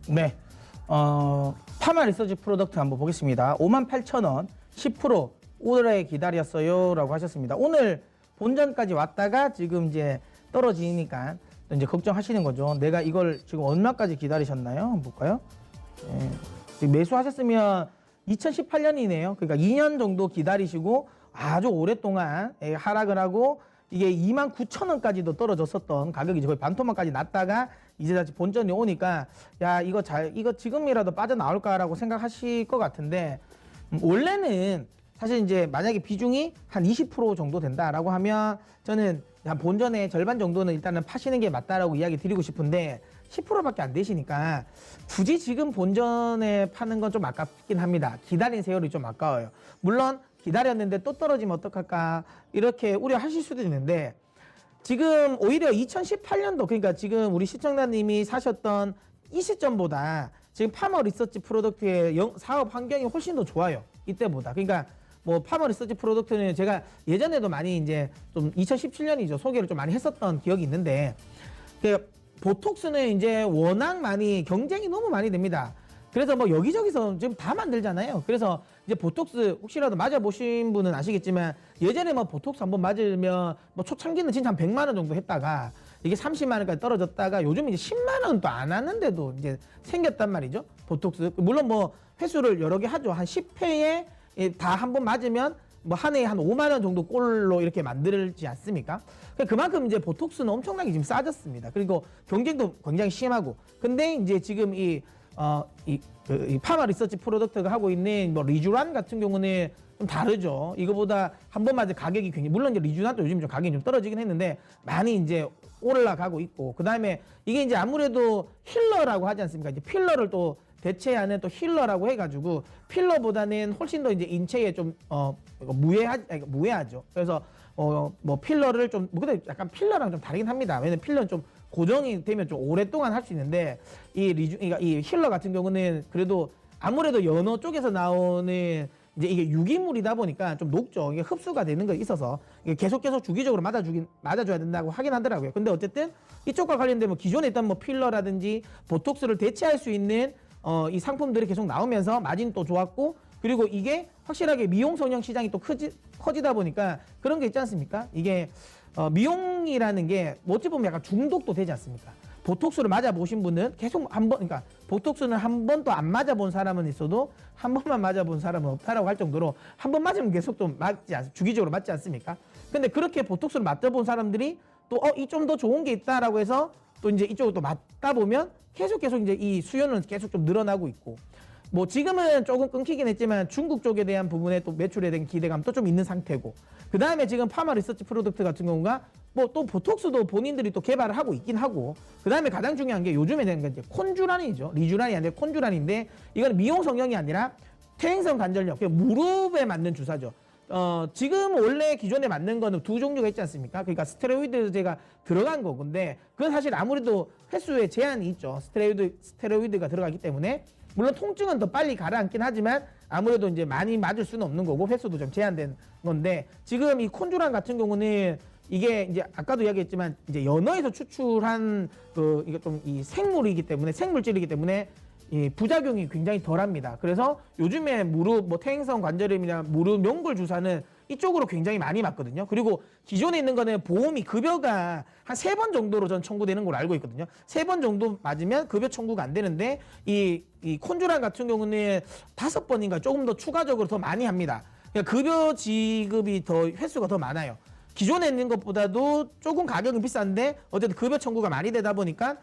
네. 파마 리서치 프로덕트 한번 보겠습니다. 58,000원 10% 오래 기다렸어요 라고 하셨습니다. 오늘 본전까지 왔다가 지금 이제 떨어지니까 이제 걱정하시는 거죠. 내가 이걸 지금 얼마까지 기다리셨나요? 한번 볼까요? 네. 지금 매수하셨으면 2018년이네요. 그러니까 2년 정도 기다리시고 아주 오랫동안 하락을 하고 이게 29,000원까지도 떨어졌었던 가격이죠. 거의 반토막까지 났다가 이제 다시 본전이 오니까 야 이거 지금이라도 빠져나올까라고 생각하실 것 같은데 원래는 사실 이제 만약에 비중이 한 20% 정도 된다라고 하면 저는 한 본전의 절반 정도는 일단은 파시는 게 맞다라고 이야기 드리고 싶은데 10%밖에 안 되시니까 굳이 지금 본전에 파는 건 좀 아깝긴 합니다. 기다린 세월이 좀 아까워요. 물론 기다렸는데 또 떨어지면 어떡할까 이렇게 우려하실 수도 있는데 지금 오히려 2018년도 그러니까 지금 우리 시청자님이 사셨던 이 시점보다 지금 파머 리서치 프로덕트의 사업 환경이 훨씬 더 좋아요. 이때보다. 그러니까 뭐 파머 리서치 프로덕트는 제가 예전에도 많이 이제 좀 2017년이죠. 소개를 좀 많이 했었던 기억이 있는데 그 보톡스는 이제 워낙 많이 경쟁이 너무 많이 됩니다. 그래서 뭐 여기저기서 지금 다 만들잖아요. 그래서 이제 보톡스 혹시라도 맞아보신 분은 아시겠지만 예전에 뭐 보톡스 한번 맞으면 뭐 초창기는 진짜 한 100만 원 정도 했다가 이게 30만 원까지 떨어졌다가 요즘 이제 10만 원 또 안 하는데도 이제 생겼단 말이죠. 보톡스. 물론 뭐 횟수를 여러 개 하죠. 한 10회에 다 한 번 맞으면 뭐 한 해에 한 5만 원 정도 꼴로 이렇게 만들지 않습니까? 그만큼 이제 보톡스는 엄청나게 지금 싸졌습니다. 그리고 경쟁도 굉장히 심하고. 근데 이제 지금 이 파마 리서치 프로덕트가 하고 있는 뭐 리쥬란 같은 경우는 좀 다르죠. 이거보다 한 번 맞을 가격이 굉장히, 물론 이제 리쥬란도 요즘 좀 가격이 좀 떨어지긴 했는데 많이 이제 올라가고 있고, 그 다음에 이게 이제 아무래도 힐러라고 하지 않습니까? 이제 필러를 또 대체하는 또 힐러라고 해가지고 필러보다는 훨씬 더 이제 인체에 좀 무해하죠. 그래서 뭐 필러를 좀 근데 약간 필러랑 좀 다르긴 합니다. 왜냐면 필러는 좀 고정이 되면 좀 오랫동안 할 수 있는데 그러니까 이 힐러 같은 경우는 그래도 아무래도 연어 쪽에서 나오는 이제 이게 유기물이다 보니까 좀 녹죠. 이게 흡수가 되는 거 있어서 이게 계속 주기적으로 맞아줘야 된다고 하긴 하더라고요. 근데 어쨌든 이쪽과 관련된 뭐 기존에 있던 뭐 필러라든지 보톡스를 대체할 수 있는 이 상품들이 계속 나오면서 마진도 좋았고, 그리고 이게 확실하게 미용 성형 시장이 또 커지다 보니까 그런 게 있지 않습니까? 이게 미용이라는 게 어찌 보면 약간 중독도 되지 않습니까? 보톡스를 맞아보신 분은 계속 그러니까 보톡스는 한 번도 안 맞아본 사람은 있어도 한 번만 맞아본 사람은 없다라고 할 정도로 한 번 맞으면 계속 좀 주기적으로 맞지 않습니까? 근데 그렇게 보톡스를 맞아본 사람들이 또 이 좀 더 좋은 게 있다라고 해서 또 이제 이쪽으로 또 맞다 보면 계속 이제 이 수요는 계속 좀 늘어나고 있고, 뭐 지금은 조금 끊기긴 했지만 중국 쪽에 대한 부분에 또 매출에 대한 기대감도 좀 있는 상태고, 그 다음에 지금 파마 리서치 프로덕트 같은 경우가 뭐 또 보톡스도 본인들이 또 개발을 하고 있긴 하고, 그 다음에 가장 중요한 게 요즘에 되는 게 이제 콘쥬란이죠. 리쥬란이 아니라 콘쥬란인데 이건 미용 성형이 아니라 퇴행성 관절염, 무릎에 맞는 주사죠. 지금 원래 기존에 맞는 거는 두 종류가 있지 않습니까? 그러니까 스테로이드제가 들어간 거. 근데 그건 사실 아무래도 횟수에 제한이 있죠. 스테로이드가 들어가기 때문에 물론 통증은 더 빨리 가라앉긴 하지만 아무래도 이제 많이 맞을 수는 없는 거고 횟수도 좀 제한된 건데, 지금 이 콘쥬란 같은 경우는 이게 이제 아까도 이야기했지만 이제 연어에서 추출한 이게 좀 이 생물이기 때문에, 생물질이기 때문에 이 부작용이 굉장히 덜합니다. 그래서 요즘에 무릎 뭐 퇴행성 관절염이나 무릎 명골 주사는 이쪽으로 굉장히 많이 맞거든요. 그리고 기존에 있는 거는 보험이 급여가 한 3번 정도로 전 청구되는 걸로 알고 있거든요. 3번 정도 맞으면 급여 청구가 안 되는데 이 콘쥬란 같은 경우는 5번인가 조금 더 추가적으로 더 많이 합니다. 그러니까 급여 지급이 더 횟수가 더 많아요. 기존에 있는 것보다도 조금 가격은 비싼데 어쨌든 급여 청구가 많이 되다 보니까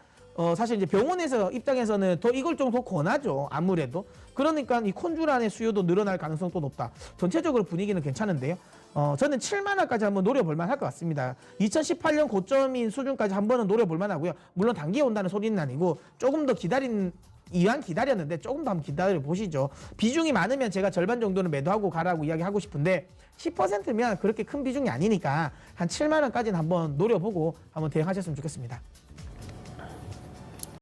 사실 이제 병원에서 입장에서는 더 이걸 좀 더 권하죠. 아무래도. 그러니까 이 콘쥬란의 수요도 늘어날 가능성도 높다. 전체적으로 분위기는 괜찮은데요. 저는 7만 원까지 한번 노려볼 만할 것 같습니다. 2018년 고점인 수준까지 한 번은 노려볼 만하고요. 물론 단기에 온다는 소리는 아니고 조금 더 이왕 기다렸는데 조금 더 한번 기다려 보시죠. 비중이 많으면 제가 절반 정도는 매도하고 가라고 이야기하고 싶은데 10%면 그렇게 큰 비중이 아니니까 한 7만 원까지는 한번 노려보고 한번 대응하셨으면 좋겠습니다.